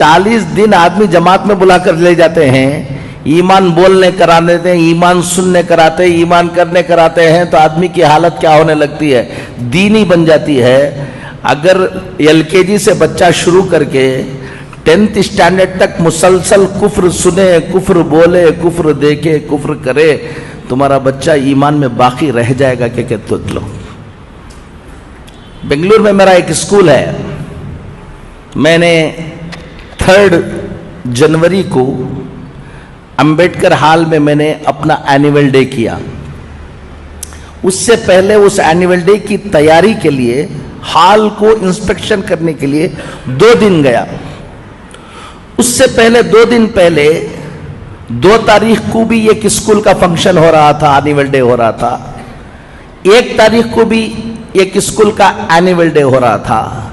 40 दिन आदमी जमात में बुला कर ले जाते हैं, ईमान बोलने करा देते हैं, ईमान सुनने कराते हैं, ईमान करने कराते हैं, तो आदमी की हालत क्या होने लगती है, दीनी बन जाती है। अगर LKG से बच्चा शुरू करके 10th स्टैंडर्ड तक मुसलसल कुफ्र सुने, कुफ्र बोले, कुफ्र देखे, कुफ्र करे, तुम्हारा बच्चा ईमान में बाकी रह जाएगा। क्या कहते हो लोग? बेंगलुरु में मेरा एक स्कूल है, मैंने 3 जनवरी को अंबेडकर हॉल में मैंने अपना एनुअल डे किया। उससे पहले उस एनुअल डे की तैयारी के लिए हॉल को इंस्पेक्शन करने के लिए 2 दिन गया। उससे पहले 2 दिन पहले 2 तारीख को भी एक स्कूल का फंक्शन हो रहा था, एनुअल डे हो रहा था। 1 तारीख को भी एक स्कूल का एनुअल डे हो रहा था।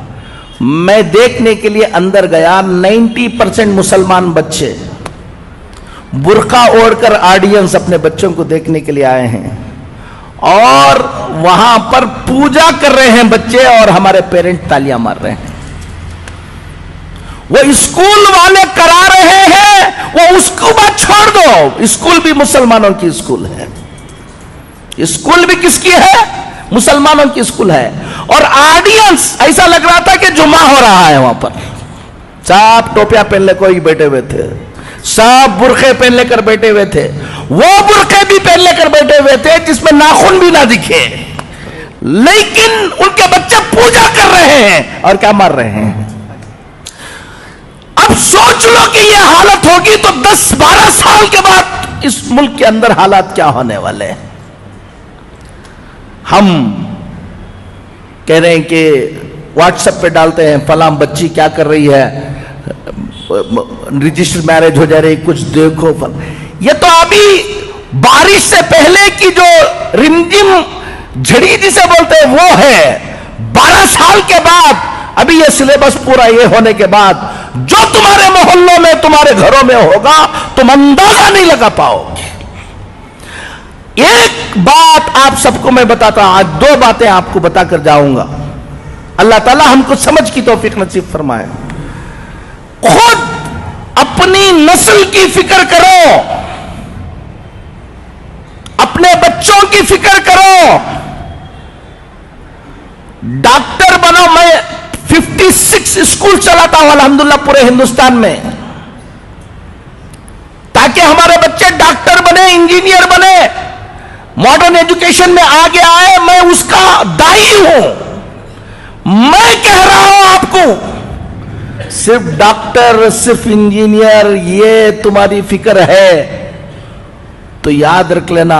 मैं देखने के लिए अंदर गया, 90% मुसलमान बच्चे बुर्का ओढ़कर ऑडियंस अपने बच्चों को देखने के लिए आए हैं, और वहां पर पूजा कर रहे हैं बच्चे, और हमारे पेरेंट तालियां मार रहे हैं। वो स्कूल वाले करा रहे हैं, वो उसको बात छोड़ दो, स्कूल भी मुसलमानों की स्कूल है। स्कूल भी किसकी है? मुसलमानों की स्कूल है। और ऑडियंस ऐसा लग रहा था कि जुमा हो रहा है वहां पर। सब टोपियां पहन ले कोई बैठे हुए थे, सब बुरखे पहन लेकर बैठे हुए थे। वो बुरखे भी पहन लेकर बैठे हुए थे जिसमें नाखून भी ना दिखे, लेकिन उनके बच्चे पूजा कर रहे हैं और क्या मार रहे हैं। अब सोच लो कि ये हालत होगी तो 10-12 साल के बाद इस मुल्क के अंदर हालात क्या होने वाले हैं। हम कह रहे हैं कि व्हाट्सएप पे डालते हैं, फलां बच्ची क्या कर रही है, रजिस्टर मैरिज हो जा रही, कुछ देखो। ये तो अभी बारिश से पहले की जो रिमझिम झड़ी जिसे बोलते हैं वो है। 12 साल के बाद अभी ये सिलेबस पूरा ये होने के बाद जो तुम्हारे मोहल्लों में, तुम्हारे घरों में होगा, तुम अंदाजा नहीं लगा पाओगे। एक बात आप सबको मैं बताता हूं, आज 2 बातें आपको बताकर जाऊंगा। अल्लाह ताला हमको समझ की तौफीक नसीब फरमाए। खुद अपनी नस्ल की फिक्र करो, अपने बच्चों की फिक्र करो, डॉक्टर बनो। मैं 56 स्कूल चलाता हूं अल्हम्दुलिल्लाह पूरे हिंदुस्तान में, ताकि हमारे बच्चे डॉक्टर बने, इंजीनियर बने, मॉडर्न एजुकेशन में आगे आए। मैं उसका दाई हूं। मैं कह रहा हूं आपको, सिर्फ डॉक्टर, सिर्फ इंजीनियर ये तुम्हारी फिक्र है तो याद रख लेना,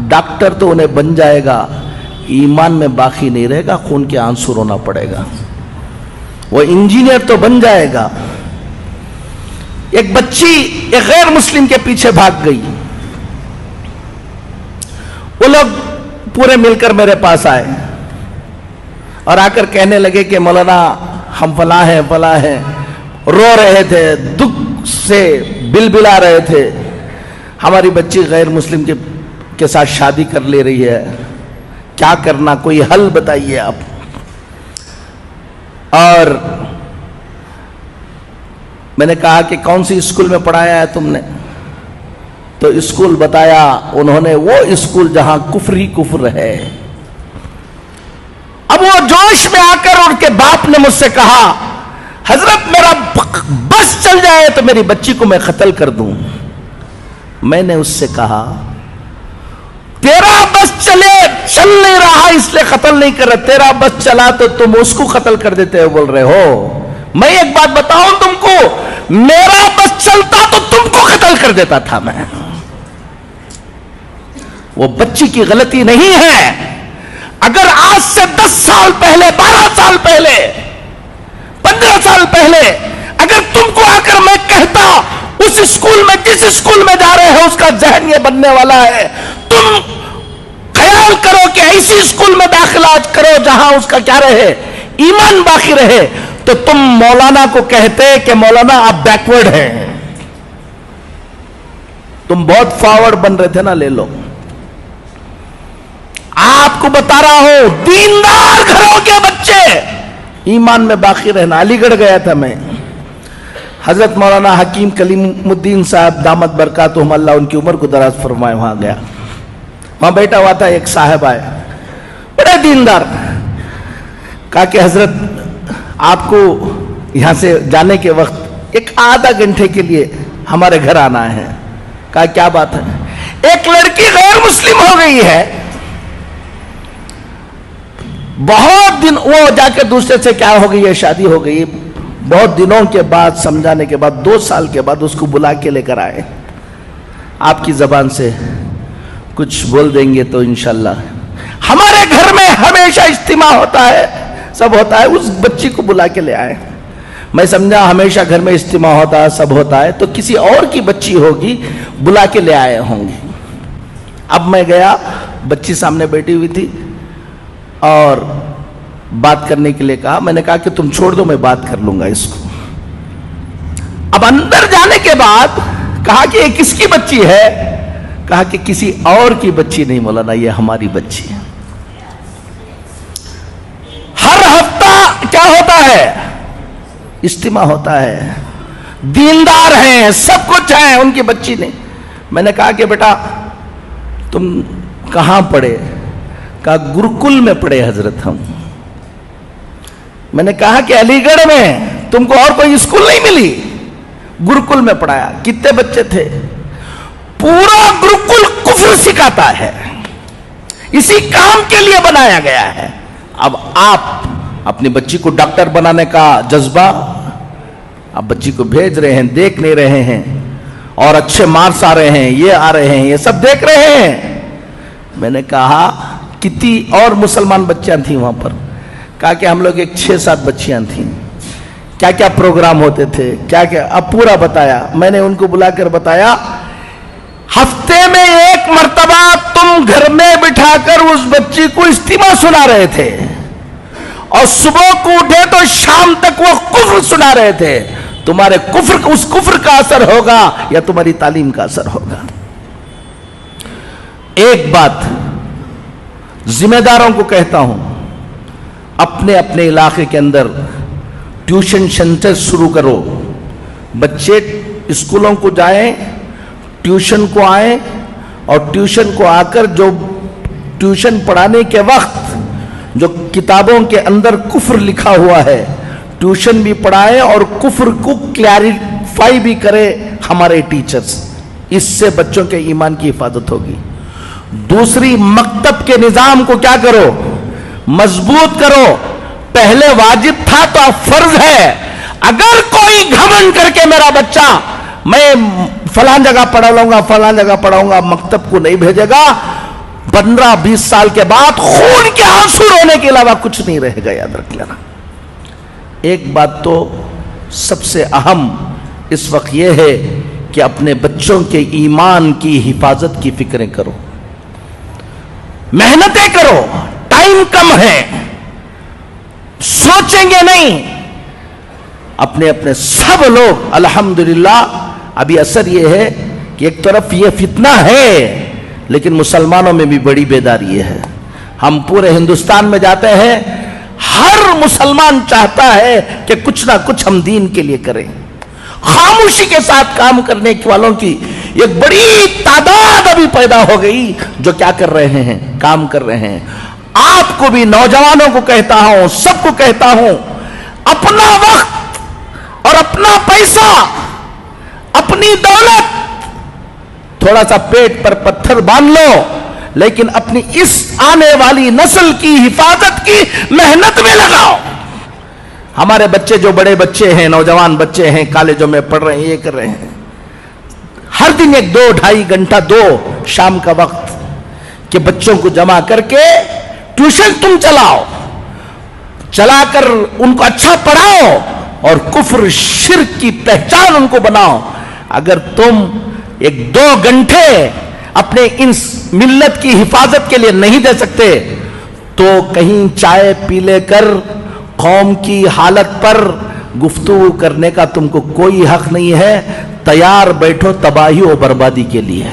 डॉक्टर तो उन्हें बन जाएगा, ईमान में बाकी नहीं रहेगा, खून के आंसू रोना पड़ेगा। वो इंजीनियर तो बन जाएगा। एक बच्ची एक गैर मुस्लिम के पीछे भाग गई। वो लोग पूरे मिलकर मेरे पास आए और आकर कहने लगे कि मौलाना हम फला हैं, फला हैं। रो रहे थे, दुख से बिलबिला रहे थे। हमारी बच्ची गैर मुस्लिम के साथ शादी कर ले रही है, क्या करना, कोई हल बताइए आप। और मैंने कहा कि कौन सी स्कूल में पढ़ाया है तुमने? तो स्कूल बताया उन्होंने, वो स्कूल जहां कुफ्र ही कुफ्र है। अब वो जोश में आकर उनके बाप ने मुझसे कहा, हजरत मेरा बस चल जाए तो मेरी बच्ची को मैं कत्ल कर दूं। मैंने उससे कहा, तेरा बस चल नहीं रहा इसलिए कत्ल नहीं कर रहे, तेरा बस चला तो तुम उसको कत्ल कर देते हो बोल रहे हो। मैं एक बात बताऊं तुमको, मेरा बस चलता तो तुमको कत्ल कर देता था मैं। वो बच्ची की गलती नहीं है। अगर आज से 10 साल पहले, 12 साल पहले, 15 साल पहले अगर तुमको आकर मैं कहता उस स्कूल में, जिस स्कूल में जा रहे हो उसका जहन ये बनने वाला है, तुम ख्याल करो कि ऐसी स्कूल में दाखिला करो जहां उसका क्या रहे, ईमान बाकी रहे, तो तुम मौलाना को कहते कि मौलाना आप बैकवर्ड हैं। तुम बहुत फॉरवर्ड बन रहे थे ना, ले लो। आपको बता रहा हूं, दीनदार घरों के बच्चे ईमान में बाकी रहना। अलीगढ़ गया था मैं, حضرت مولانا حکیم کلیم الدین صاحب دامت برکاتہم اللہ ان کی عمر کو دراز فرمائے، وہاں گیا، وہاں بیٹھا ہوا تھا، ایک صاحب آئے بڑے دیندار، کہا کہ حضرت آپ کو یہاں سے جانے کے وقت ایک آدھا گھنٹے کے لیے ہمارے گھر آنا ہے۔ کہا کیا بات ہے؟ ایک لڑکی غیر مسلم ہو گئی ہے، بہت دن، وہ جا کے دوسرے سے کیا ہو گئی ہے، شادی ہو گئی، بہت دنوں کے بعد سمجھانے کے بعد 2 سال کے بعد اس کو بلا کے لے کر آئے، آپ کی زبان سے کچھ بول دیں گے تو انشاءاللہ۔ ہمارے گھر میں ہمیشہ اجتماع ہوتا ہے، سب ہوتا ہے، اس بچی کو بلا کے لے آئے۔ میں سمجھا ہمیشہ گھر میں اجتماع ہوتا ہے، سب ہوتا ہے، تو کسی اور کی بچی ہوگی، بلا کے لے آئے ہوں گے۔ اب میں گیا، بچی سامنے بیٹھی ہوئی تھی اور بات کرنے کے لیے کہا، میں نے کہا کہ تم چھوڑ دو، میں بات کر لوں گا اس کو۔ اب اندر جانے کے بعد کہا کہ یہ کس کی بچی ہے؟ کہا کہ کسی اور کی بچی نہیں مولانا، یہ ہماری بچی ہے۔ ہر ہفتہ کیا ہوتا ہے؟ اجتماع ہوتا ہے، دیندار ہیں، سب کچھ ہیں، ان کی بچی نہیں۔ میں نے کہا کہ بیٹا تم کہاں پڑھے؟ کہا گرکل میں پڑھے حضرت ہم۔ میں نے کہا کہ علی گڑھ میں تم کو اور کوئی اسکول نہیں ملی؟ گرکل میں پڑھایا۔ کتنے بچے تھے؟ پورا گرکل کفر سکھاتا ہے، اسی کام کے لیے بنایا گیا ہے۔ اب آپ اپنی بچی کو ڈاکٹر بنانے کا جذبہ، آپ بچی کو بھیج رہے ہیں، دیکھ نہیں رہے ہیں، اور اچھے مارکس آ رہے ہیں، یہ آ رہے ہیں، یہ سب دیکھ رہے ہیں۔ میں نے کہا کتنی اور مسلمان بچیاں تھیں وہاں پر؟ کہا کہ ہم لوگ ایک 6-7 بچیاں تھیں۔ کیا کیا پروگرام ہوتے تھے، کیا کیا، اب پورا بتایا۔ میں نے ان کو بلا کر بتایا، ہفتے میں 1 مرتبہ تم گھر میں بٹھا کر اس بچی کو اجتماع سنا رہے تھے، اور صبح کو اٹھے تو شام تک وہ کفر سنا رہے تھے۔ تمہارے کفر، اس کفر کا اثر ہوگا یا تمہاری تعلیم کا اثر ہوگا؟ ایک بات ذمہ داروں کو کہتا ہوں، اپنے اپنے علاقے کے اندر ٹیوشن سینٹر شروع کرو۔ بچے اسکولوں کو جائیں، ٹیوشن کو آئیں، اور ٹیوشن کو آ کر جو ٹیوشن پڑھانے کے وقت جو کتابوں کے اندر کفر لکھا ہوا ہے، ٹیوشن بھی پڑھائیں اور کفر کو کلیریفائی بھی کرے ہمارے ٹیچرز۔ اس سے بچوں کے ایمان کی حفاظت ہوگی۔ دوسری، مکتب کے نظام کو کیا کرو؟ مضبوط کرو۔ پہلے واجب تھا تو اب فرض ہے۔ اگر کوئی گھمنڈ کر کے میرا بچہ میں فلاں جگہ پڑھا لوں گا، فلاں جگہ پڑھاؤں گا، مکتب کو نہیں بھیجے گا، 15-20 سال کے بعد خون کے آنسو رونے کے علاوہ کچھ نہیں رہے گا، یاد رکھ لینا۔ ایک بات تو سب سے اہم اس وقت یہ ہے کہ اپنے بچوں کے ایمان کی حفاظت کی فکریں کرو، محنتیں کرو۔ ٹائم کم ہے، سوچیں گے نہیں۔ اپنے اپنے سب لوگ الحمدللہ، ابھی اثر یہ ہے کہ ایک طرف یہ فتنہ ہے، لیکن مسلمانوں میں بھی بڑی بیداری ہے۔ ہم پورے ہندوستان میں جاتے ہیں، ہر مسلمان چاہتا ہے کہ کچھ نہ کچھ ہم دین کے لیے کریں۔ خاموشی کے ساتھ کام کرنے والوں کی ایک بڑی تعداد ابھی پیدا ہو گئی، جو کیا کر رہے ہیں؟ کام کر رہے ہیں۔ آپ کو بھی، نوجوانوں کو کہتا ہوں، سب کو کہتا ہوں، اپنا وقت اور اپنا پیسہ، اپنی دولت، تھوڑا سا پیٹ پر پتھر باندھ لو، لیکن اپنی اس آنے والی نسل کی حفاظت کی محنت میں لگاؤ۔ ہمارے بچے جو بڑے بچے ہیں، نوجوان بچے ہیں، کالجوں میں پڑھ رہے ہیں، یہ کر رہے ہیں، ہر دن 1-2-2.5 گھنٹہ دو شام کا وقت کہ بچوں کو جمع کر کے ٹیوشن تم چلاؤ، چلا کر ان کو اچھا پڑھاؤ اور کفر شرک کی پہچان ان کو بناؤ۔ اگر تم 1-2 گھنٹے اپنے ان ملت کی حفاظت کے لیے نہیں دے سکتے تو کہیں چائے پی لے کر قوم کی حالت پر گفتگو کرنے کا تم کو کوئی حق نہیں ہے۔ تیار بیٹھو تباہی و بربادی کے لیے۔